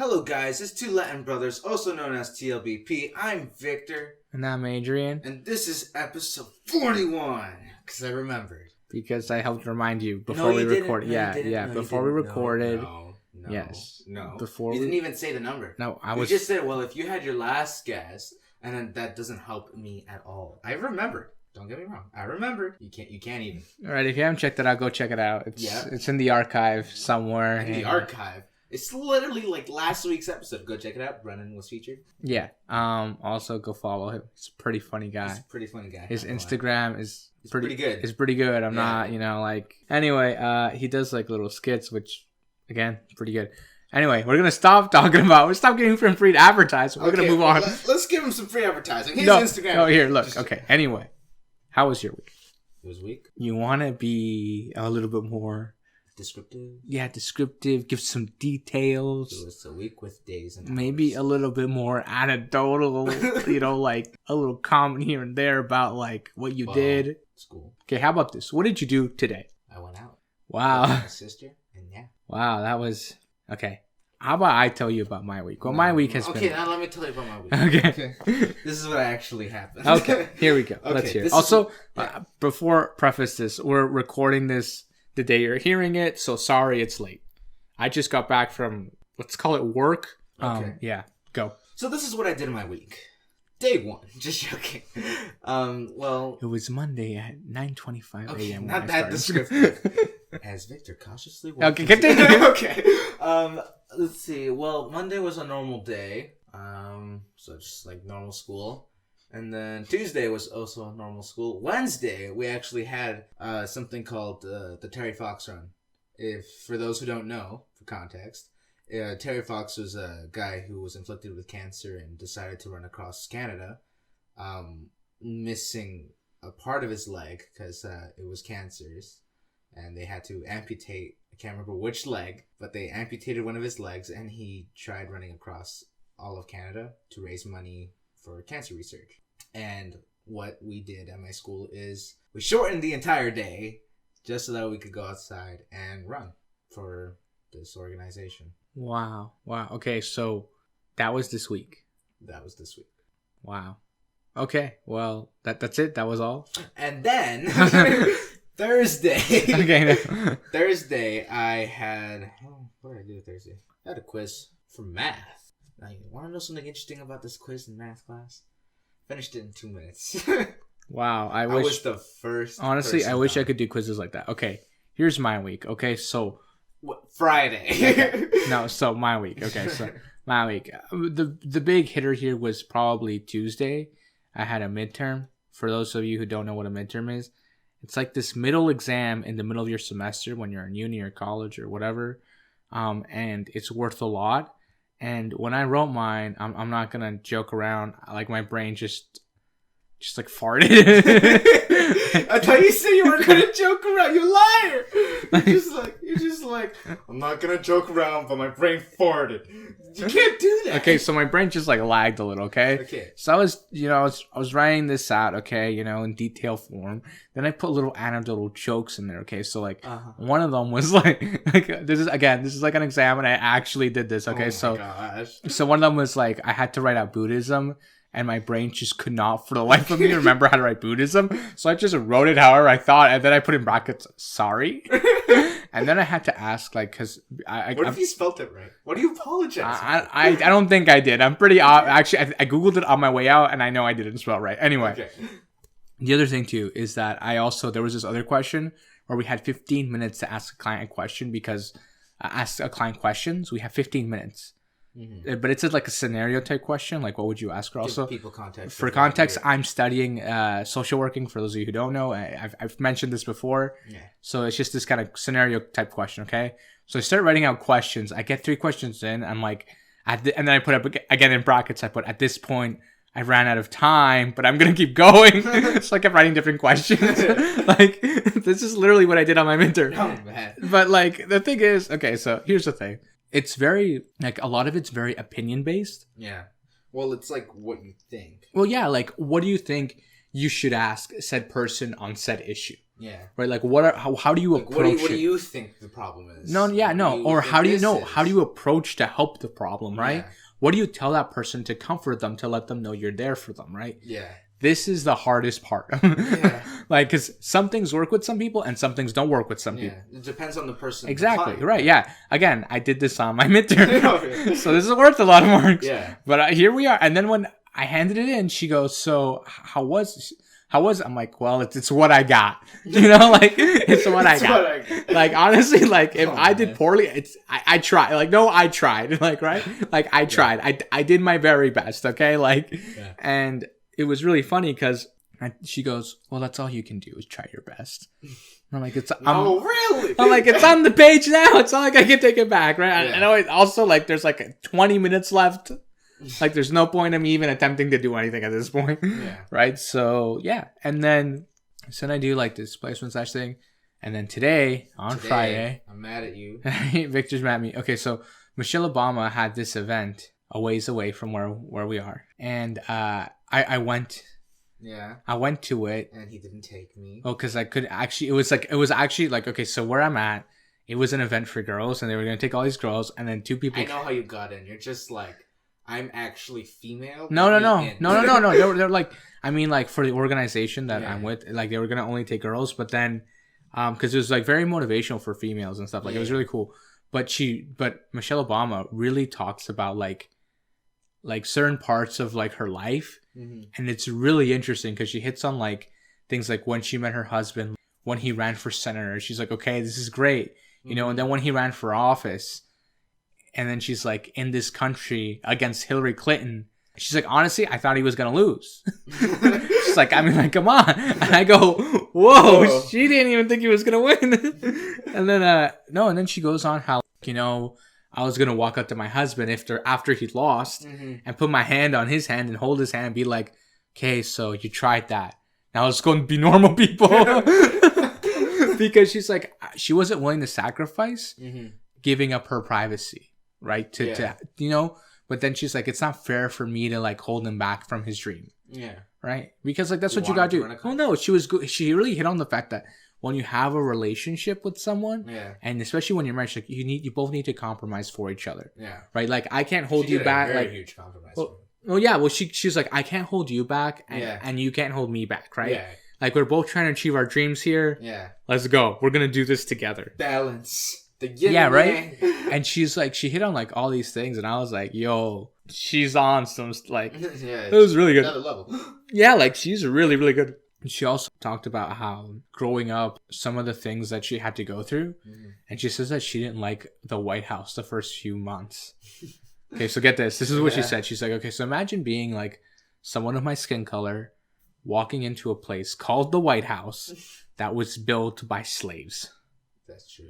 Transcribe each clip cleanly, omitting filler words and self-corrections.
Hello guys, it's two Latin brothers, also known as T.L.B.P. I'm Victor. And I'm Adrian. And this is episode 41. Because I remembered. Because I helped remind you before we recorded. Before we recorded. No. Yes. No. Before you didn't even say the number. No, You just said, well, if you had your last guess, and then that doesn't help me at all. I remembered. Don't get me wrong. I remember. You can't even. Alright, if you haven't checked it out, go check it out. It's in the archive somewhere. In the archive. It's literally like last week's episode. Go check it out. Brennan was featured. Yeah. Also go follow him. He's a pretty funny guy. His Instagram is pretty good. It's pretty good. I'm not, Anyway, he does like little skits, which again, pretty good. Anyway, we're gonna stop giving him free advertising. We're gonna move on. Let's give him some free advertising. His Instagram. No, here, look. Okay. Anyway, how was your week? It was weak. You want to be a little bit more descriptive? Yeah, descriptive. Give some details. It was a week with days and hours. Maybe a little bit more anecdotal, like a little comment here and there about like what you did. School. Okay, how about this? What did you do today? I went out. Wow. With my sister, and yeah. Wow, that was... Okay. How about I tell you about my week? Well, my week has been... Okay, now let me tell you about my week. Okay. This is what actually happened. Okay, here we go. Okay, let's hear it. Also, before preface this, we're recording this the day you're hearing it, so sorry it's late. I just got back from, let's call it work. Okay. Yeah, go. So this is what I did in my week. Day one. Just joking. Well... It was Monday at 9:25 a.m. Not that descriptive. As Victor cautiously walked. Okay, continue. Okay. Let's see. Well, Monday was a normal day. So just like normal school. And then Tuesday was also a normal school. Wednesday, we actually had something called the Terry Fox Run. For those who don't know, for context, Terry Fox was a guy who was inflicted with cancer and decided to run across Canada, missing a part of his leg because it was cancerous. And they had to amputate, I can't remember which leg, but they amputated one of his legs, and he tried running across all of Canada to raise money for cancer research. And what we did at my school is we shortened the entire day just so that we could go outside and run for this organization. Wow. Okay, so that was this week. That was this week. Wow. Okay, well, that's it. That was all. And then... Thursday. Okay. Thursday, I had... what did I do Thursday? I had a quiz for math. Now, you want to know something interesting about this quiz in math class? Finished it in 2 minutes. Wow. I was the first Honestly, I wish I could do quizzes like that. Okay, here's my week. Okay, so... Friday. Okay. No, so my week. Okay, so my week. The big hitter here was probably Tuesday. I had a midterm. For those of you who don't know what a midterm is, it's like this middle exam in the middle of your semester when you're in uni or college or whatever. And it's worth a lot. And when I wrote mine, I'm not going to joke around. Like my brain just like farted. I thought you said you weren't going to joke around. You liar. You're just like, I'm not going to joke around, but my brain farted. You can't do that. Okay, so my brain just like lagged a little, okay? Okay. So I was writing this out, okay, in detail form. Then I put little anecdotal jokes in there, okay? So like one of them was like this is like an exam and I actually did this, okay? Oh my gosh. So one of them was like I had to write out Buddhism. And my brain just could not, for the life of me, remember how to write Buddhism. So I just wrote it however I thought. And then I put in brackets, sorry. And then I had to ask, like, because what if you spelled it right? What do you apologize for? I don't think I did. I'm pretty... Actually, I Googled it on my way out, and I know I didn't spell it right. Anyway. Okay. The other thing, too, is that there was this other question where we had 15 minutes to ask a client a question because ask a client questions. We have 15 minutes. Mm-hmm. But it's like a scenario type question, like what would you ask her? Also, give people context. For context, I'm studying social working. For those of you who don't know, I've mentioned this before. Yeah. So it's just this kind of scenario type question. Okay. So I start writing out questions. I get 3 questions in. I'm like, and then I put up again in brackets. I put at this point I ran out of time, but I'm gonna keep going. So I kept writing different questions. Like this is literally what I did on my midterm. Oh man. But like the thing is, okay. So here's the thing. It's very, like, a lot of it's very opinion-based. Yeah. Well, it's like what you think. Well, yeah, like, what do you think you should ask said person on said issue? Yeah. Right? Like, how do you Like, approach what do it? you think the problem is? No, yeah, no. Or how do you know? How do you approach to help the problem, right? Yeah. What do you tell that person to comfort them, to let them know you're there for them, right? Yeah. This is the hardest part. Yeah. Like, because some things work with some people and some things don't work with some people. It depends on the person. Exactly. The Right. Yeah. Again, I did this on my midterm. Okay. So this is worth a lot of marks. Yeah. But here we are. And then when I handed it in, she goes, so how was it? I'm like, well, it's what I got. You know, like, it's what I got. Like, honestly, like, if I did poorly, I tried. Like, no, I tried. Like, right? Like, I tried. I did my very best. Okay. Like, and it was really funny because she goes, well, that's all you can do is try your best. And I'm like, really? I'm like, it's on the page now. It's not like I can take it back. Right. I know. Also, like, there's like 20 minutes left. Like, there's no point in me even attempting to do anything at this point. Yeah. Right? So, yeah. And then I do, like, this placement / thing. And then today, Friday... I'm mad at you. Victor's mad at me. Okay, so Michelle Obama had this event a ways away from where we are. And I went... Yeah. I went to it. And he didn't take me. Oh, because I could actually... It was actually, like, okay, so where I'm at, it was an event for girls. And they were going to take all these girls. And then 2 people... I know how you got in. You're just like... I'm actually female. No. They're like, I mean, like, for the organization that I'm with, like, they were gonna only take girls, but then, because it was like very motivational for females and stuff. Like, it was really cool. But Michelle Obama really talks about like certain parts of like her life, and it's really interesting because she hits on like things like when she met her husband, when he ran for senator. She's like, okay, this is great, you know, and then when he ran for office. And then she's like, in this country against Hillary Clinton. She's like, honestly, I thought he was going to lose. She's like, I mean, like, come on. And I go, whoa, she didn't even think he was going to win. And then, and then she goes on how, you know, I was going to walk up to my husband after he lost and put my hand on his hand and hold his hand and be like, okay, so you tried that. Now it's going to be normal people. Because she's like, she wasn't willing to sacrifice giving up her privacy. Right. To, you know, but then she's like, it's not fair for me to like hold him back from his dream. Yeah. Right. Because like, that's what you got to do. Oh, no, she was good. She really hit on the fact that when you have a relationship with someone and especially when you're married, like you both need to compromise for each other. Yeah. Right. Like, I can't hold you back. Very like huge compromise. Well, yeah. Well, she's like, I can't hold you back and you can't hold me back. Right. Yeah. Like, we're both trying to achieve our dreams here. Yeah. Let's go. We're going to do this together. Balance. Yeah, right. And she's like, she hit on like all these things, and I was like, "Yo, she's on some like." It was really good. Another level. Yeah, like she's really, really good. She also talked about how growing up, some of the things that she had to go through, and she says that she didn't like the White House the first few months. Okay, so get this. This is what she said. She's like, okay, so imagine being like someone of my skin color, walking into a place called the White House that was built by slaves. That's true.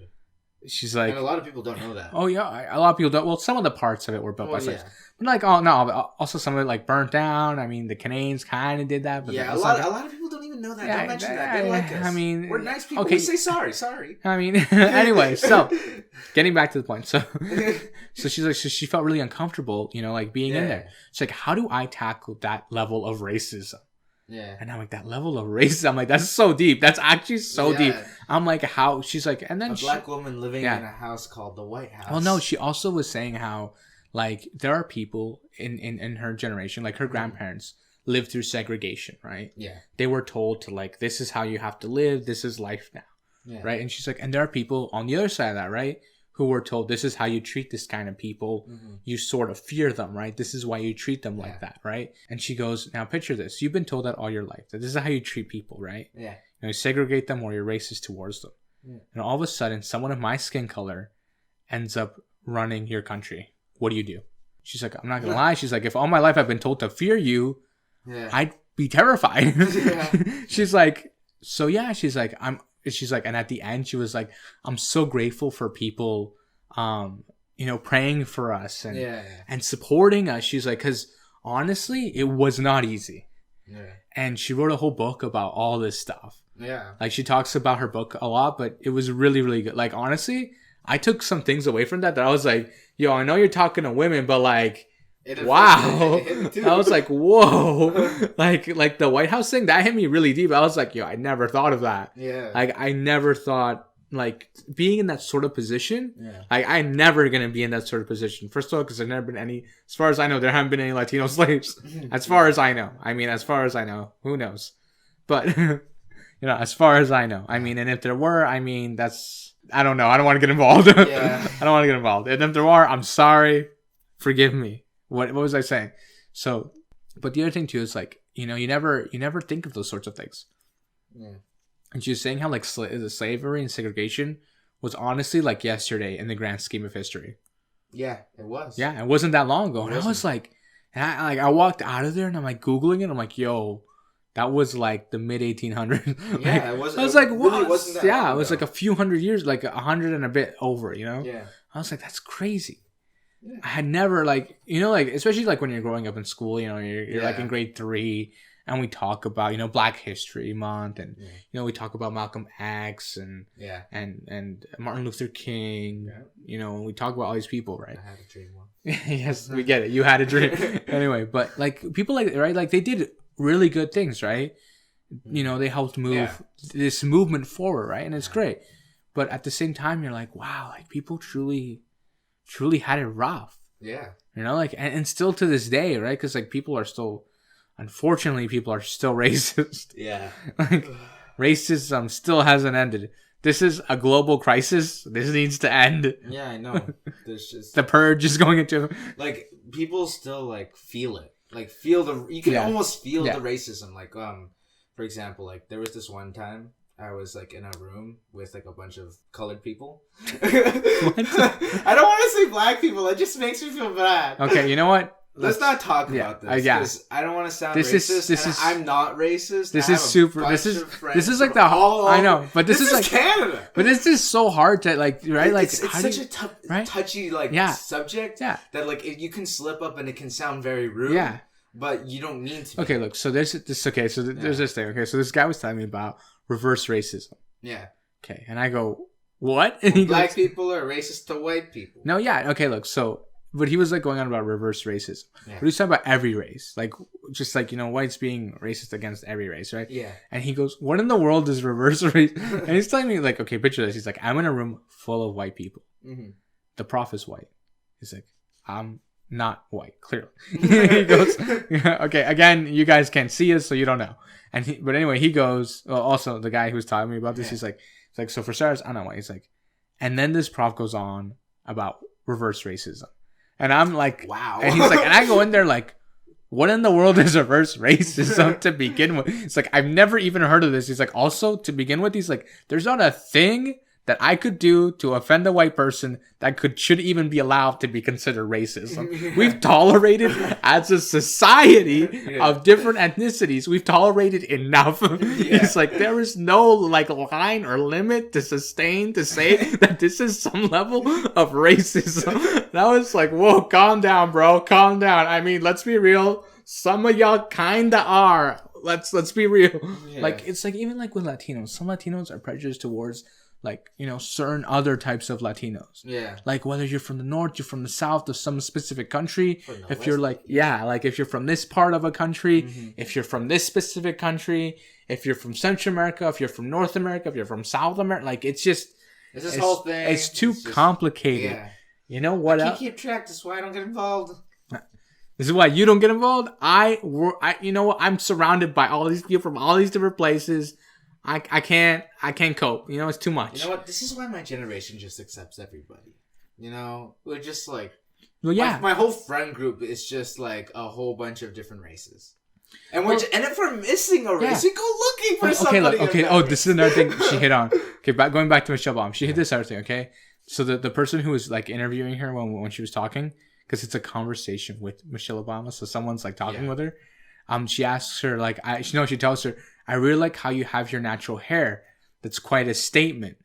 She's like, and a lot of people don't know that. Oh yeah, a lot of people don't. Well, some of the parts of it were built by slaves, but like, oh no, also some of it like burnt down. I mean, the Canadians kind of did that, but a lot of people don't even know that. Don't mention that. They like us. I mean, we're nice people. Okay. We say sorry. I mean, anyway, so getting back to the point, so she's like, so she felt really uncomfortable, you know, like being in there. She's like, how do I tackle that level of racism? Yeah. And I'm like, that level of racism, I'm like, that's so deep. That's actually so deep. I'm like, how? She's like, and then a black woman living in a house called the White House. Well, no, she also was saying how, like, there are people in her generation, like her grandparents lived through segregation, right? Yeah. They were told to, like, this is how you have to live. This is life now. Yeah. Right. And she's like, and there are people on the other side of that, right? Who were told this is how you treat this kind of people. You sort of fear them, right? This is why you treat them like that, right? And she goes, now picture this. You've been told that all your life, that this is how you treat people, right? Yeah. You know, you segregate them or you're racist towards them. Yeah. And all of a sudden, someone of my skin color ends up running your country. What do you do? She's like, I'm not going to lie. She's like, if all my life I've been told to fear you, I'd be terrified. She's like, so yeah, she's like, and at the end, she was like, I'm so grateful for people, you know, praying for us and supporting us. She's like, because honestly, it was not easy. Yeah. And she wrote a whole book about all this stuff. Yeah. Like, she talks about her book a lot, but it was really, really good. Like, honestly, I took some things away from that I was like, yo, I know you're talking to women, but like, wow. It hit me too. I was like, whoa. like the White House thing, that hit me really deep. I was like, yo, I never thought of that. Yeah. Like, I never thought, like, being in that sort of position. Yeah. Like, I'm never going to be in that sort of position. First of all, because there's never been any, as far as I know, there haven't been any Latino slaves. As far as I know. I mean, as far as I know. Who knows? But, as far as I know. I mean, and if there were, I mean, that's, I don't know. I don't want to get involved. Yeah. I don't want to get involved. And if there are, I'm sorry. Forgive me. What was I saying? So, but the other thing too is like, you never think of those sorts of things. Yeah. And she was saying how like the slavery and segregation was honestly like yesterday in the grand scheme of history. Yeah, it was. Yeah, it wasn't that long ago. And I was like, I walked out of there and I'm like Googling it. I'm like, yo, that was like the mid 1800s. Yeah, it wasn't. I was like, what? Really wasn't that yeah, long it was ago. like a few hundred years, like 100 and a bit over, Yeah. I was like, that's crazy. Yeah. I had never like, especially like when you're growing up in school, you're like in grade 3 and we talk about, Black History Month and, we talk about Malcolm X and Martin Luther King, and we talk about all these people, right? I had a dream one. Yes, we get it. You had a dream. Anyway, but like people like, right? Like they did really good things, right? They helped move this movement forward, right? And it's great. But at the same time, you're like, wow, like people truly had it rough. Yeah. Like, and still to this day, right? Because like unfortunately, people are still racist. Yeah. Like racism still hasn't ended. This is a global crisis. This needs to end. Yeah, I know. There's just the purge is going into like people still like feel it. Like you can almost feel the racism. Like for example, like there was this one time I was like in a room with like a bunch of colored people. I don't want to say black people. It just makes me feel bad. Okay, you know what? Let's not talk about this. Because I don't want to sound racist. I'm not racist. This is super. This is like the whole. I know, but this is like Canada. But this is so hard to like, right? Like it's such a touchy subject. Yeah. That like you can slip up and it can sound very rude. Yeah. But you don't need to. Okay, look. So there's this. Okay, so there's this thing. Okay, so this guy was telling me about reverse racism. Yeah. Okay, and I go, what? And he Black goes, people are racist to white people. No, yeah. Okay, look. So, but he was like going on about reverse racism. Yeah. But he's talking about every race, like just like whites being racist against every race, right? Yeah. And he goes, what in the world is reverse race? And he's telling me like, okay, picture this. He's like, I'm in a room full of white people. Mm-hmm. The prof is white. He's like, I'm not white, clearly. He goes, okay, again, you guys can't see us, so you don't know. But anyway, he goes, also the guy who was telling me about this, he's like, so for starters, I'm not white. He's like, and then this prof goes on about reverse racism. And I'm like, wow. And he's like, and I go in there like, what in the world is reverse racism to begin with? It's like, I've never even heard of this. He's like, also to begin with, he's like, there's not a thing that I could do to offend a white person that should even be allowed to be considered racism. Yeah. We've tolerated as a society of different ethnicities. We've tolerated enough. Yeah. It's like there is no like line or limit to sustain to say that this is some level of racism. That was like, whoa, calm down, bro, calm down. I mean, let's be real. Some of y'all kinda are. Let's be real. Yeah. Like it's like even like with Latinos, some Latinos are prejudiced towards like, certain other types of Latinos. Yeah. Like whether you're from the north, you're from the south of some specific country. If you're like, like if you're from this part of a country, if you're from this specific country, if you're from Central America, if you're from North America, if you're from South America, like it's just, it's this whole thing. It's too complicated. Yeah. You know what else? I can't keep track. That's why I don't get involved. This is why you don't get involved. You know what? I'm surrounded by all these people from all these different places. I can't cope. It's too much. You know what? This is why my generation just accepts everybody. We're just like, well, yeah. My whole friend group is just like a whole bunch of different races, and and if we're missing a race, we go looking for somebody. Okay. Oh, this is another thing she hit on. Okay, going back to Michelle Baum, she hit this other thing. Okay, so the person who was like interviewing her when she was talking, because it's a conversation with Michelle Obama, so someone's like talking with her. She asks her like, she tells her, I really like how you have your natural hair. That's quite a statement.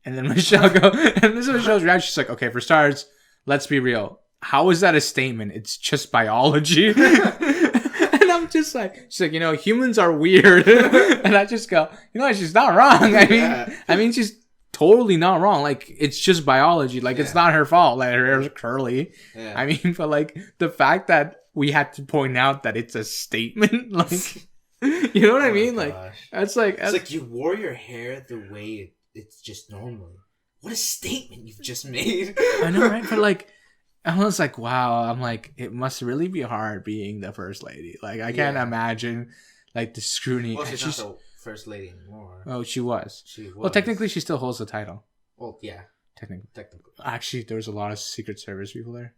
And then Michelle and this is Michelle's reaction. She's like, okay, for starters, let's be real. How is that a statement? It's just biology. And I'm just like, she's like, humans are weird. And I just go, she's not wrong. I mean, she's totally not wrong. Like, it's just biology. Like, it's not her fault. Like, her hair's curly. Yeah. I mean, but like the fact that we had to point out that it's a statement, like, you know what I mean? Like, it's like you wore your hair the way it's just normal. What a statement you've just made. I know, right? But like, I was like, wow. I'm like, it must really be hard being the first lady. Like, I can't imagine like the scrutiny. Well, she's not the first lady anymore. Oh, she was. Well, technically, she still holds the title. Well, yeah. Technically. Actually, there was a lot of Secret Service people there.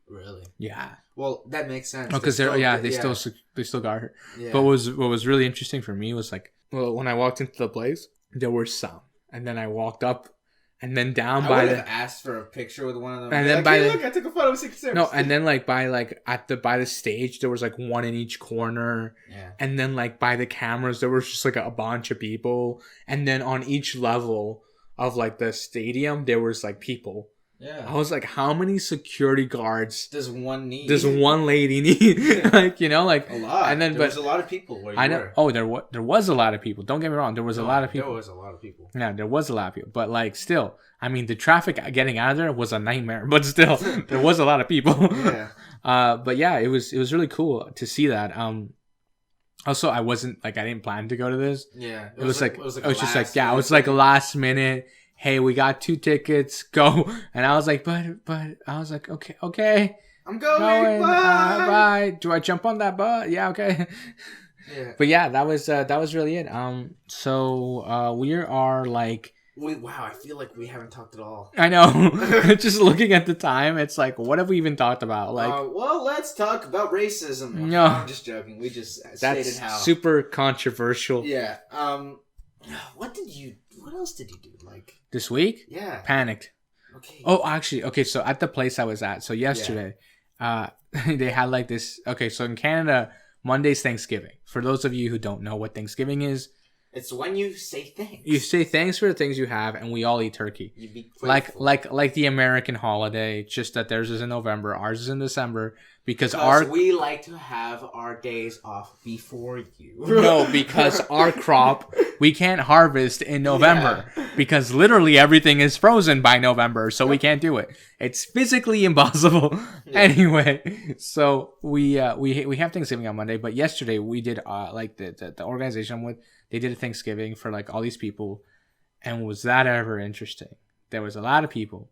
Really? Yeah. Well, that makes sense. Oh, because they still got her. Yeah. But what was really interesting for me was like, well, when I walked into the place, there were some, and then I walked up, and then down I by would have asked for a picture with one of them. And then by look, I took a photo of Secret Service. No, and then like by the stage, there was like one in each corner. Yeah. And then like by the cameras, there was just like a bunch of people, and then on each level of like the stadium, there was like people. Yeah. I was like, how many security guards does one lady need? Like, you know, like a lot. And then there was a lot of people where you I know. were. Oh, there was a lot of people. Don't get me wrong. There was a lot of people. There was a lot of people. Yeah, there was a lot of people. But like still, I mean, the traffic getting out of there was a nightmare. But still, there was a lot of people. Yeah. But yeah, it was really cool to see that. Also, I didn't plan to go to this. Yeah. It was like a last minute. Hey, we got 2 tickets, go. And I was like, but I was like, okay. I'm going. Bye. Do I jump on that bus? Yeah, okay. Yeah. But yeah, that was really it. So we are like. Wow, I feel like we haven't talked at all. I know. Just looking at the time, it's like, what have we even talked about? Like, well, let's talk about racism. No, I'm just joking. We just stated how super controversial. Yeah. What else did you do? Like this week? Yeah. Panicked. Okay. Oh, actually, okay. So at the place I was at, so yesterday, they had like this. Okay, so in Canada, Monday's Thanksgiving. For those of you who don't know what Thanksgiving is, it's when you say thanks. You say thanks for the things you have, and we all eat turkey. You be like the American holiday, just that theirs is in November, ours is in December, because we like to have our days off before you. No, because our crop we can't harvest in November because literally everything is frozen by November, so we can't do it. It's physically impossible. Yeah. Anyway, so we have Thanksgiving on Monday, but yesterday we did like the organization I'm with. They did a Thanksgiving for like all these people, and was that ever interesting? There was a lot of people.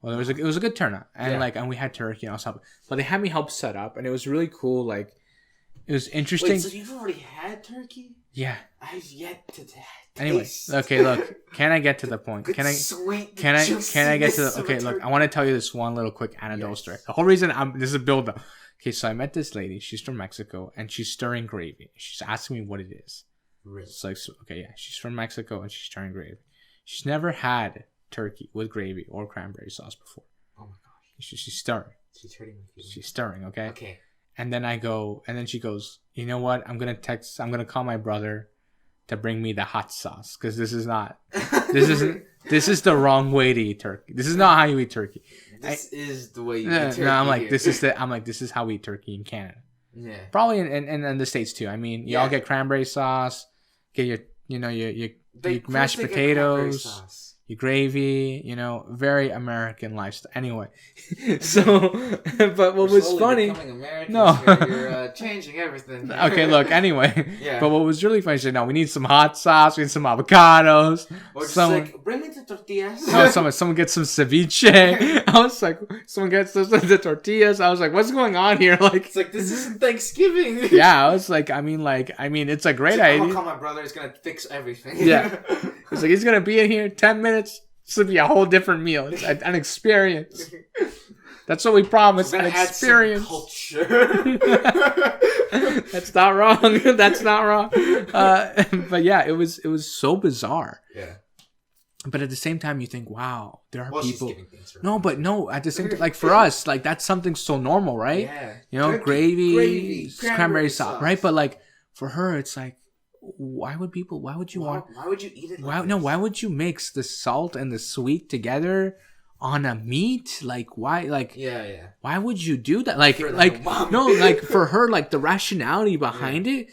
Well, it was a good turnout, and and we had turkey and all stuff. But they had me help set up, and it was really cool. Like, it was interesting. Wait, so you've already had turkey? Yeah. I've yet to taste. Anyway, okay, look. Can I get to the point? Can I get to the? Okay, look. I want to tell you this one little quick anecdotal story. The whole reason this is a build up. Okay, so I met this lady. She's from Mexico, and she's stirring gravy. She's asking me what it is. Really? It's like, okay, yeah, she's from Mexico and she's stirring gravy. She's never had turkey with gravy or cranberry sauce before. Oh my gosh. She's stirring. She's hurting my feelings. She's stirring, okay? Okay. And then then she goes, you know what? I'm going to call my brother to bring me the hot sauce because this is the wrong way to eat turkey. This is not how you eat turkey. This is the way you eat turkey. No, I'm like, this is how we eat turkey in Canada. Yeah. Probably in the States too. I mean, y'all get cranberry sauce, get your mashed potatoes, your gravy, very American lifestyle. Anyway, so, but what was funny? No, you're changing everything. Okay, look. Anyway, but what was really funny is we need some hot sauce, we need some avocados. Or just bring me the tortillas. No, someone gets some ceviche. I was like, someone gets the tortillas. I was like, what's going on here? Like, it's like this isn't Thanksgiving. Yeah, I was like, I mean, it's a great idea. I'm gonna call my brother. He's gonna fix everything. Yeah, he's like, he's gonna be in here 10 minutes. This will be a whole different meal. It's an experience. That's what we promised. An experience. Culture. That's not wrong. That's not wrong. But yeah, it was so bizarre. Yeah. But at the same time, you think, wow, there are people. She's giving things for No. At the same time, like for us, like that's something so normal, right? Yeah. Gravy, cranberry sauce, right? But like for her, it's like, why would you eat it? Why would you mix the salt and the sweet together on a meat? Like why? Like why would you do that? Like for her, like the rationality behind it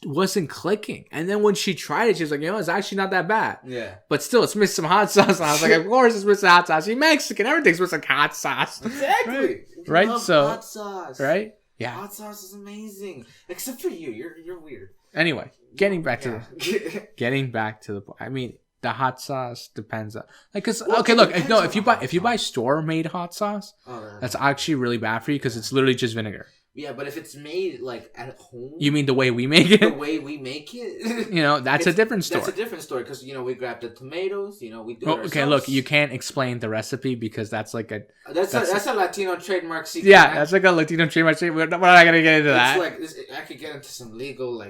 wasn't clicking. And then when she tried it, she was like, it's actually not that bad. Yeah. But still, it's missing some hot sauce. And I was like, of course it's missing hot sauce. She's Mexican. Everything's missing hot sauce. Exactly. Right? Love So, hot sauce. right? Yeah. Hot sauce is amazing. Except for you. You're weird. Anyway, getting back to the point. I mean, the hot sauce depends on if you buy store-made hot sauce, that's actually really bad for you because it's literally just vinegar. Yeah, but if it's made like at home, you mean the way we make it? The way we make it, that's a different story. That's a different story because we grab the tomatoes, we do it ourselves. Okay, look, you can't explain the recipe because that's like a that's a Latino trademark secret. Yeah, that's like a Latino trademark secret. We're not gonna get into that. I could get into some legal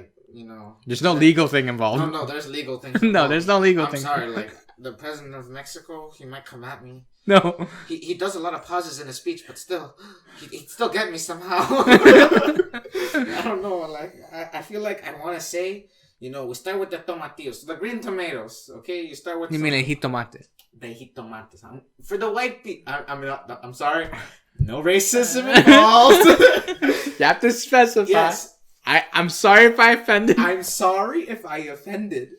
There's no legal thing involved. No, there's legal things. No, there's no legal thing. I'm sorry, the president of Mexico, he might come at me. No. He does a lot of pauses in his speech, but still, he'd still get me somehow. I don't know, I feel like I want to say, we start with the tomatillos, the green tomatoes, okay? You start with... You mean el jitomate? The jitomates. For the white people... I'm sorry. No racism involved. You have to specify. Yes. I'm sorry if I offended. I'm sorry if I offended.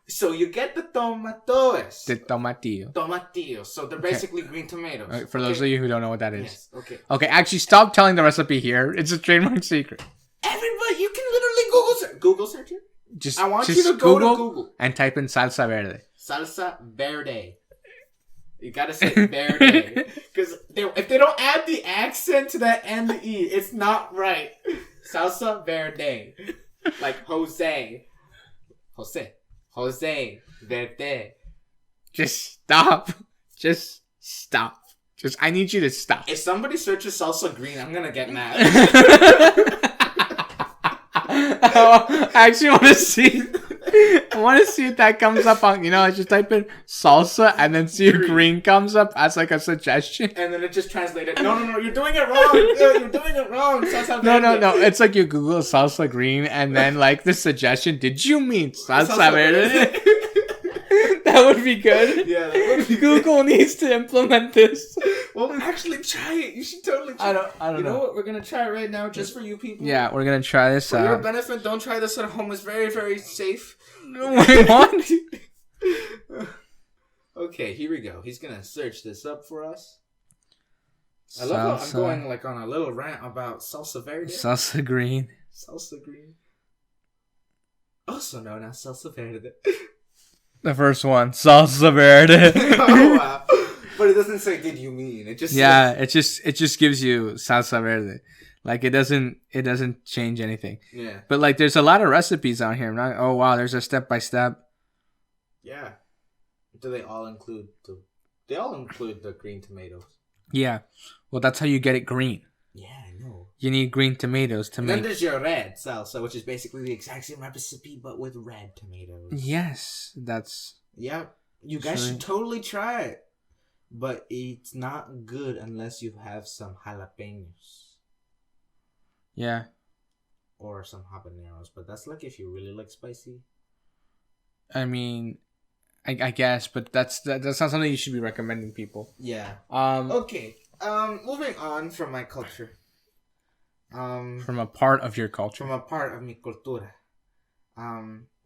So you get the tomatoes. The tomatillo. Tomatillos. So they're basically green tomatoes. Right, for those of you who don't know what that is. Yes. Okay. Okay, actually stop telling the recipe here. It's a trademark secret. Everybody, you can literally Google search it. I want you to go to Google. And type in salsa verde. Salsa verde. You gotta say verde. Because if they don't add the accent to that end the E, it's not right. Salsa verde. Like Jose Verde. Just stop. I need you to stop. If somebody searches salsa green, I'm gonna get mad. I actually want to see. I want to see if that comes up on. Just type in salsa and then see if green comes up as like a suggestion. And then it just translated. No, you're doing it wrong. You're doing it wrong. Salsa verde. No. It's like you Google salsa green and then like the suggestion. Did you mean salsa verde? That would be good. Yeah, that would be Google good. needs to implement this. Well, actually try it. You should totally try it. I don't know. You know what? We're going to try it right now just for you people. Yeah, we're going to try this out. For your benefit, don't try this at home. It's very, very safe. Wait, what? Okay, here we go. He's going to search this up for us. I love how I'm going like on a little rant about salsa verde. Salsa green. Salsa green. Also known as salsa verde. The first one, salsa verde. Oh wow! But it doesn't say "Did you mean?" It just says... it just gives you salsa verde. Like it doesn't change anything. Yeah. But like, there's a lot of recipes on here. Oh wow, there's a step by step. Yeah. Do they all include the? They all include the green tomatoes. Yeah. Well, that's how you get it green. Yeah, I know. You need green tomatoes to make. Then there's your red salsa, which is basically the exact same recipe but with red tomatoes. Yes, that's. Yeah, you guys should totally try it, but it's not good unless you have some jalapenos. Yeah. Or some habaneros, but that's like if you really like spicy. I mean, I guess, but that's not something you should be recommending people. Yeah. Okay. Moving on from my culture. From a part of your culture. From a part of mi cultura.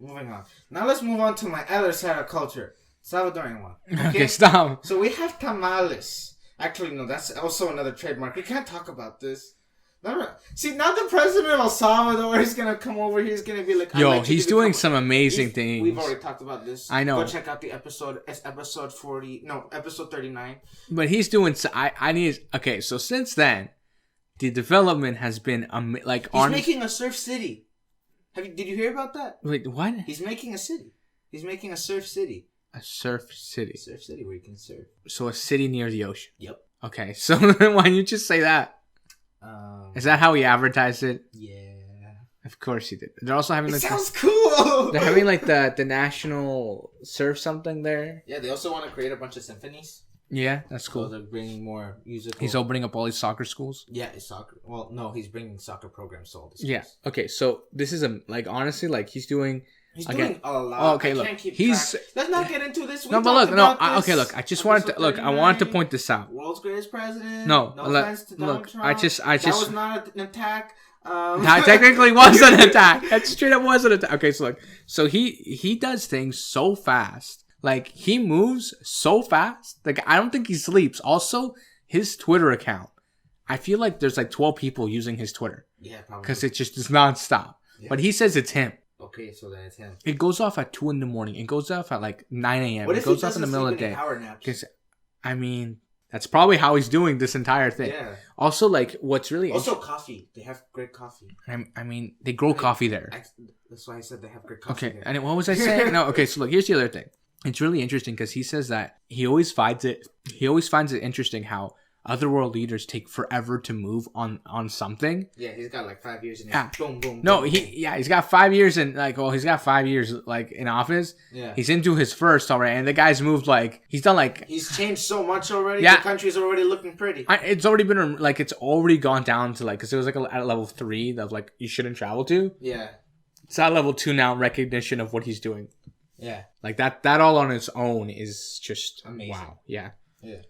Moving on. Now let's move on to my other side of culture. Salvadorian one. Okay, stop. So we have tamales. Actually, no, that's also another trademark. We can't talk about this. See, now the president of El Salvador is going to come over. He's going to be like... Yo, he's doing some amazing things. We've already talked about this. I know. Go check out the episode. It's episode 40... No, episode 39. But he's doing... I need... Okay, so since then, the development has been... He's making a surf city. Did you hear about that? Wait, what? He's making a city. He's making a surf city. A surf city? Surf city where you can surf. So a city near the ocean? Yep. Okay, so why didn't you just say that? Is that how he advertised it? Yeah. Of course he did. They're also having... sounds cool! They're having like the national surf something there. Yeah, they also want to create a bunch of symphonies. Yeah, that's cool. So they're bringing more musical... He's opening up all these soccer schools? Yeah, it's soccer. Well, no, he's bringing soccer programs to all the schools. Yeah. Okay, so this is honestly, he's doing... He's doing a lot. Oh, okay, look. Let's not get into this. I wanted to point this out. World's greatest president. No, offense to Donald Trump. I just. That was not an attack That technically was an attack. That straight up was an attack. Okay, so look. So he does things so fast. Like, he moves so fast. Like, I don't think he sleeps. Also, his Twitter account. I feel like there's like 12 people using his Twitter. Yeah, probably. Because it just is nonstop. Yeah. But he says it's him. Okay, so then it's him. It goes off at 2 in the morning. It goes off at like 9 a.m. What if it goes he off in the middle of the day. Power naps? Because, I mean, that's probably how he's doing this entire thing. Yeah. Also, like, what's really... Also, coffee. They have great coffee. I mean, they grow coffee there. That's why I said they have great coffee there. there. And what was I saying? No, okay, so look, here's the other thing. It's really interesting because he says that he always finds it interesting how other world leaders take forever to move on something. Yeah, he's got like 5 years in it. Boom, boom. No, boom, he's got 5 years in he's got 5 years like in office. Yeah. He's into his first already, and the guy's moved like he's done like he's changed so much already. Yeah. The country's already looking pretty. It's already been like it's already gone down to like because it was like at level 3 of like you shouldn't travel to. Yeah. It's at level 2 now, recognition of what he's doing. Yeah. Like that all on its own is just amazing. Wow. Yeah. Yeah.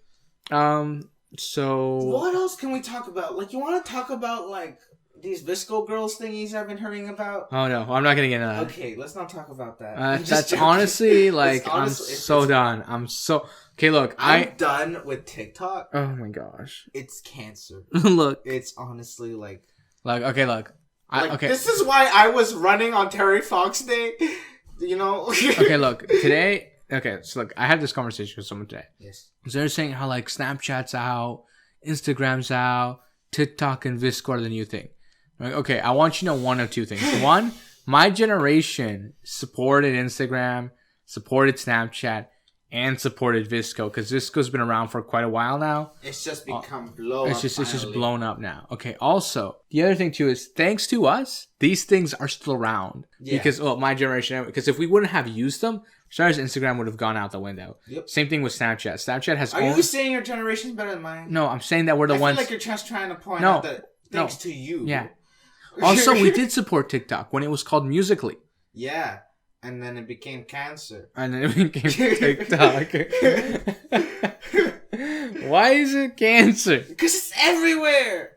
So what else can we talk about? Like, you want to talk about like these Visco girls thingies I've been hearing about? Oh no, I'm not gonna get into that. Okay, let's not talk about that. That's honestly like I'm so done. I'm so okay. Look, I'm done with TikTok. Oh my gosh, it's cancer. Look, it's honestly like okay. Look, okay. This is why I was running on Terry Fox Day. You know. Okay, look today. Okay, so look, I had this conversation with someone today. Yes. So they're saying how like Snapchat's out, Instagram's out, TikTok and Visco are the new thing. Like, okay, I want you to know one of two things. One, my generation supported Instagram, supported Snapchat, and supported Visco because Visco's been around for quite a while now. It's just become blown up. It's just blown up now. Okay. Also, the other thing too is thanks to us, these things are still around because my generation. Because if we wouldn't have used them, Star's Instagram would have gone out the window. Yep. Same thing with Snapchat. Snapchat has. Are you saying your generation's better than mine? No, I'm saying that we're the ones. I feel like you're just trying to point out that thanks to you. Yeah. Also, we did support TikTok when it was called Musical.ly. Yeah. And then it became cancer. And then it became TikTok. Why is it cancer? Because it's everywhere.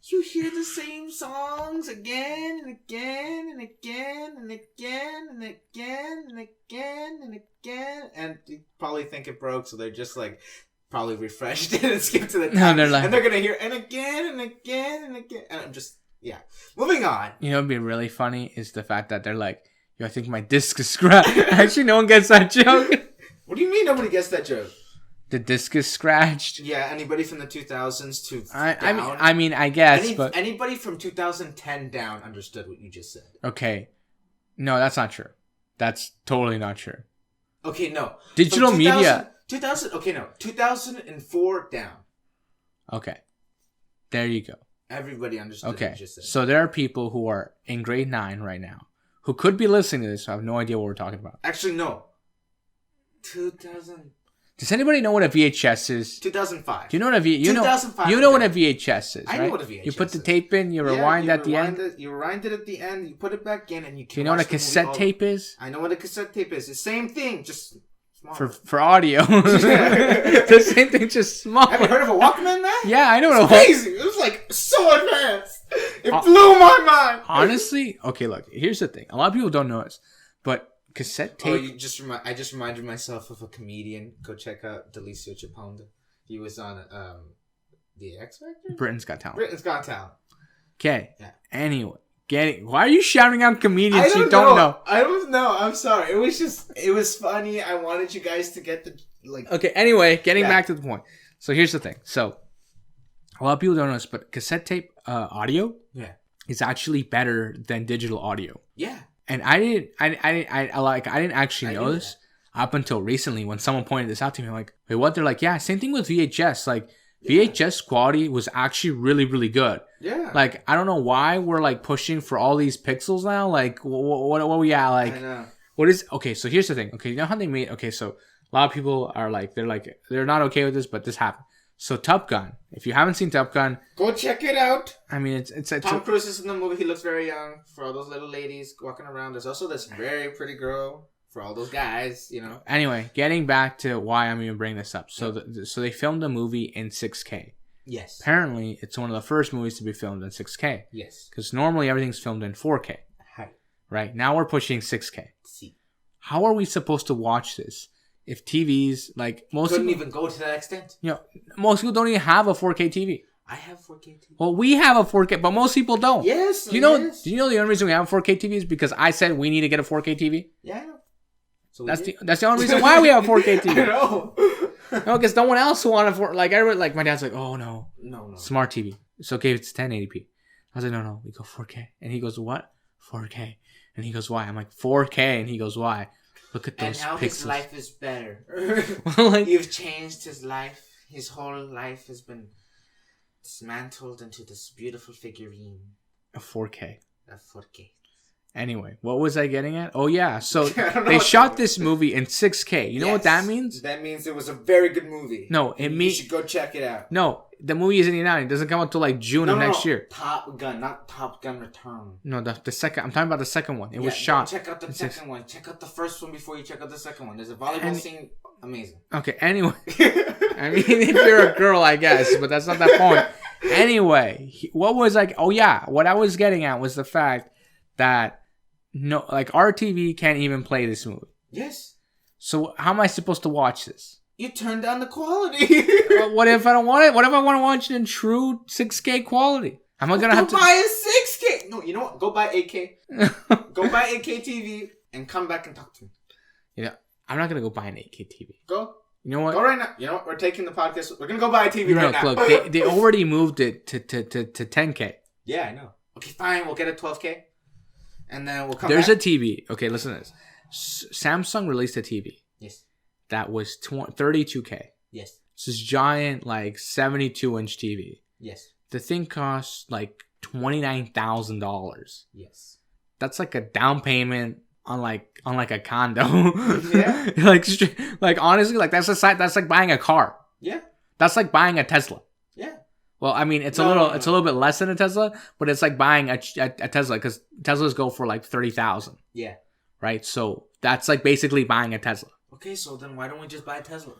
You hear the same songs again and again and again and again and again and again and again. And you probably think it broke, so they're just like probably refreshed it and skipped to the top. No, they're like, and they're going to hear and again and again and again. And I'm just, yeah. Moving on. You know what would be really funny is the fact that they're like, yo, I think my disc is scratched. Actually, no one gets that joke. What do you mean nobody gets that joke? The disc is scratched. Yeah, anybody from the 2000s to down. I mean, I guess, but anybody from 2010 down understood what you just said. Okay, no, that's not true. That's totally not true. Okay, no. Digital media. 2000. Okay, no. 2004 down. Okay, there you go. Everybody understood what you just said. So there are people who are in grade 9 right now who could be listening to this. So I have no idea what we're talking about. Actually, no. 2000. Does anybody know what a VHS is? 2005. Do you know what a you know what a VHS is, right? I know what a VHS is. You put the tape in, you rewind at the end. You rewind it at the end, you put it back in, and you can. Do you know what a cassette tape is? I know what a cassette tape is. The same thing, just smaller. For audio. The same thing, just smaller. Have you heard of a Walkman, man? Yeah, I know what a Walkman is. Crazy. It was like so advanced. It blew my mind. Honestly, okay, look, here's the thing. A lot of people don't know this, but cassette tape. Oh, I just reminded myself of a comedian. Go check out Delicio Chaponda. He was on the X Factor. Britain's Got Talent. Okay. Yeah. Anyway, why are you shouting out comedians you don't know? I don't know. I'm sorry. It was funny. I wanted you guys to get the like. Okay. Anyway, getting back to the point. So here's the thing. So a lot of people don't know this, but cassette tape audio is actually better than digital audio. Yeah. And I didn't actually know this up until recently when someone pointed this out to me. I'm like, wait, what? They're like, yeah, same thing with VHS. Like, VHS quality was actually really, really good. Yeah. Like, I don't know why we're like pushing for all these pixels now. Like, what we at? Like, I know. What is, okay, so here's the thing. Okay, you know how they made, okay, so a lot of people are like, they're not okay with this, but this happened. So Top Gun. If you haven't seen Top Gun, go check it out. I mean, it's Tom Cruise is in the movie. He looks very young. For all those little ladies walking around, there's also this very pretty girl. For all those guys, you know. Anyway, getting back to why I'm even bringing this up. So so they filmed the movie in 6K. Yes. Apparently, it's one of the first movies to be filmed in 6K. Yes. Because normally everything's filmed in 4K. Hi. Right? Now we're pushing 6K. See. How are we supposed to watch this if TVs, like most couldn't people, even go to that extent? You know, most people don't even have a 4K TV. I have 4K TV. Well, we have a 4K, but most people don't. Yes. Do you know? Yes. Do you know the only reason we have a 4K TV is because I said we need to get a 4K TV? Yeah, I know. So that's the only reason why we have a 4K TV. I know. No, because no one else wanted everyone, like my dad's like, oh no, No. smart TV. It's okay if it's 1080p. I was like, no, we go 4K, and he goes, what? 4K, and he goes, why? I'm like 4K, and he goes, why? Look at those and now pixels. his life is better. Like, you've changed his life. His whole life has been dismantled into this beautiful figurine. A 4K. A 4K. Anyway, what was I getting at? Oh yeah, so they shot this movie in 6K. You know what that means? That means it was a very good movie. No, it means you should go check it out. No, the movie isn't even out. It doesn't come out till like June of next year. Top Gun, not Top Gun Return. No, the second. I'm talking about the second one. It was shot. Check out the second one. Check out the first one before you check out the second one. There's a volleyball scene. Amazing. Okay. Anyway, I mean, if you're a girl, I guess, but that's not that point. Anyway, what was like? Oh yeah, what I was getting at was the fact that our TV can't even play this movie. Yes. So how am I supposed to watch this? You turn down the quality. What if I don't want it? What if I want to watch it in true 6K quality? Am I gonna have to buy a 6K? No, you know what? Go buy 8K. Go buy 8K TV and come back and talk to me. Yeah, I'm not gonna go buy an 8K TV. Go. You know what? Go right now. You know what? We're taking the podcast. We're gonna go buy a TV right now. Look, they already moved it to 10K. Yeah, I know. Okay, fine. We'll get a 12K, and then we'll come. There's back. a TV. Okay, listen to this. Samsung released a TV. Yes. That was 32K. Yes. It's this giant, like 72-inch TV. Yes. The thing costs like $29,000. Yes. That's like a down payment on like a condo. Yeah. like honestly, like that's like buying a car. Yeah. That's like buying a Tesla. Yeah. Well, I mean, it's a little bit less than a Tesla, but it's like buying a Tesla because Teslas go for like 30,000. Yeah. Right. So that's like basically buying a Tesla. Okay, so then why don't we just buy a Tesla?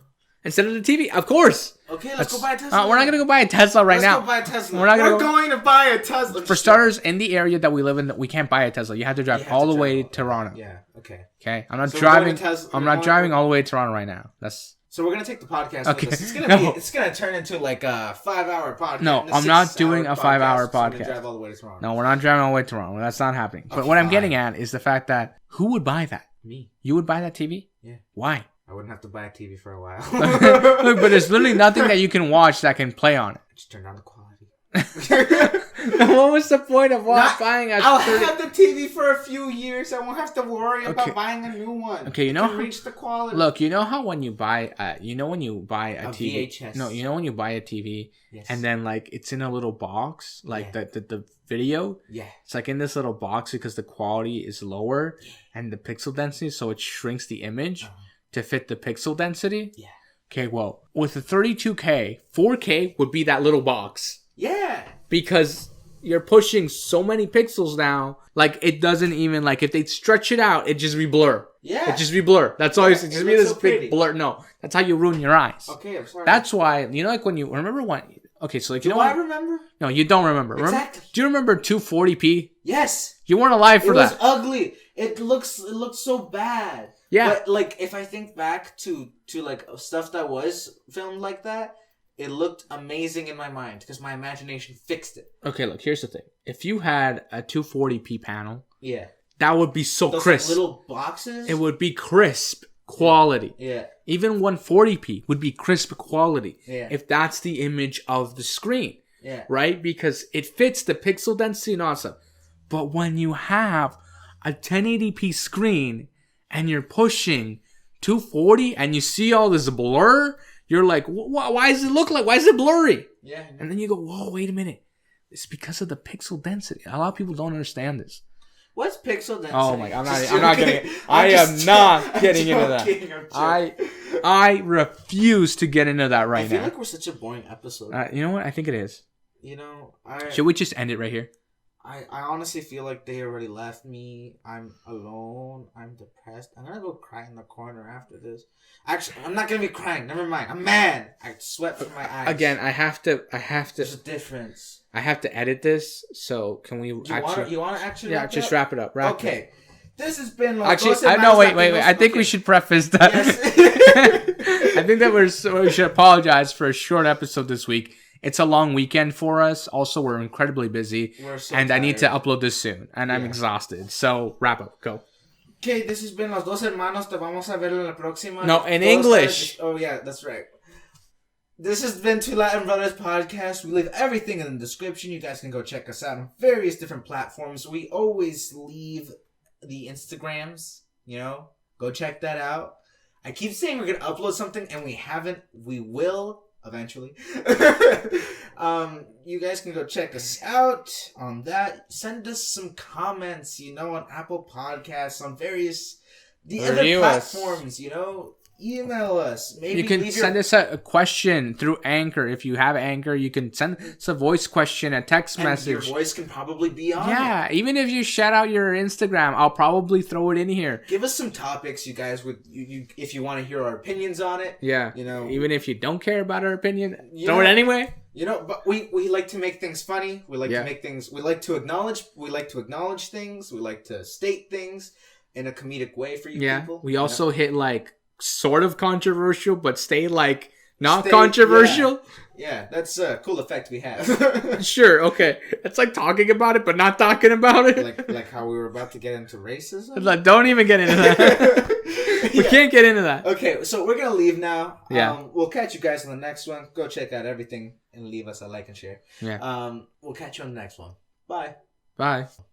Instead of the TV, of course. Okay, let's go buy a Tesla. We're not gonna go buy a Tesla now. Let's go buy a Tesla. We're going to buy a Tesla. For starters, in the area that we live in, we can't buy a Tesla. You have to drive all the way to Toronto. Yeah. Okay. Okay. I'm not driving. I'm not driving all the way to Toronto right now. So we're gonna take the podcast. Okay. With us. It's gonna turn into like a 5-hour podcast. No, I'm not doing a 5-hour podcast. So drive all the way to Toronto. No, we're not driving all the way to Toronto. That's not happening. But what I'm getting at is the fact that who would buy that? Me. You would buy that TV? Yeah. Why? I wouldn't have to buy a TV for a while. Look, but there's literally nothing that you can watch that can play on it. Just turn down the quality. What was the point of buying a I'll have the TV for a few years. I won't have to worry about buying a new one. Okay, you know, reach the quality. Look, you know how when you buy a TV, VHS. No, you know when you buy a TV, yes. And then like it's in a little box, like the video. Yeah. It's like in this little box because the quality is lower and the pixel density, so it shrinks the image to fit the pixel density. Yeah. Okay, well, with the 32K, 4K would be that little box. Yeah. Because you're pushing so many pixels now, like it doesn't even, like if they stretch it out, it just re-blur. Yeah. It just re-blur. That's all. It just be this so big pretty. blur. No, that's how you ruin your eyes. Okay, I'm sorry. That's why, you know, like when you remember when. Okay, so like you know I remember? No, you don't remember. Exactly. Do you remember 240p? Yes. You weren't alive for that. It was ugly. It looked so bad. Yeah. But like if I think back to like stuff that was filmed like that, it looked amazing in my mind because my imagination fixed it. Okay, look, here's the thing. If you had a 240p panel, that would be so those crisp. Like little boxes. It would be crisp quality. Yeah. Even 140p would be crisp quality. Yeah. If that's the image of the screen. Yeah. Right? Because it fits the pixel density and all that stuff. But when you have a 1080p screen and you're pushing 240 and you see all this blur, you're like, why does it look like? Why is it blurry? Yeah. And then you go, whoa, wait a minute. It's because of the pixel density. A lot of people don't understand this. What's pixel density? Oh my god, I'm not getting. I am not getting into that. I refuse to get into that right now. I feel like we're such a boring episode. You know what? I think it is. You know, should we just end it right here? I honestly feel like they already left me. I'm alone. I'm depressed. I'm gonna go cry in the corner after this. Actually, I'm not gonna be crying. Never mind. I'm mad. I sweat from my eyes. Again, I have to. There's a difference. I have to edit this. So can we? You want to actually? Yeah, just wrap it up. Okay. This has been actually. No, wait. I think we should preface that. Yes. I think that we should apologize for a short episode this week. It's a long weekend for us. Also, we're incredibly busy. And tired. I need to upload this soon. And I'm exhausted. So, wrap up. Go. Okay, this has been Los Dos Hermanos. Te vamos a ver en la próxima. No, in English. Oh, yeah, that's right. This has been Two Latin Brothers Podcast. We leave everything in the description. You guys can go check us out on various different platforms. We always leave the Instagrams. Go check that out. I keep saying we're going to upload something, and we haven't. We will. Eventually. You guys can go check us out on that. Send us some comments, on Apple Podcasts, on the other platforms, Email us. Maybe you can send us a question through Anchor. If you have Anchor, you can send us a voice question, a text message. Your voice can probably be on it. Even if you shout out your Instagram, I'll probably throw it in here. Give us some topics, you guys, if you want to hear our opinions on it. Yeah. Even if you don't care about our opinion, throw it anyway. But we like to make things funny. We like to make things. We like to acknowledge things. We like to state things in a comedic way for you people. We also hit sort of controversial, but stay controversial. Yeah, that's a cool effect we have. Sure, okay. It's like talking about it, but not talking about it. Like how we were about to get into racism. Don't even get into that. We can't get into that. Okay, so we're gonna leave now. Yeah. We'll catch you guys on the next one. Go check out everything and leave us a like and share. Yeah. We'll catch you on the next one. Bye. Bye.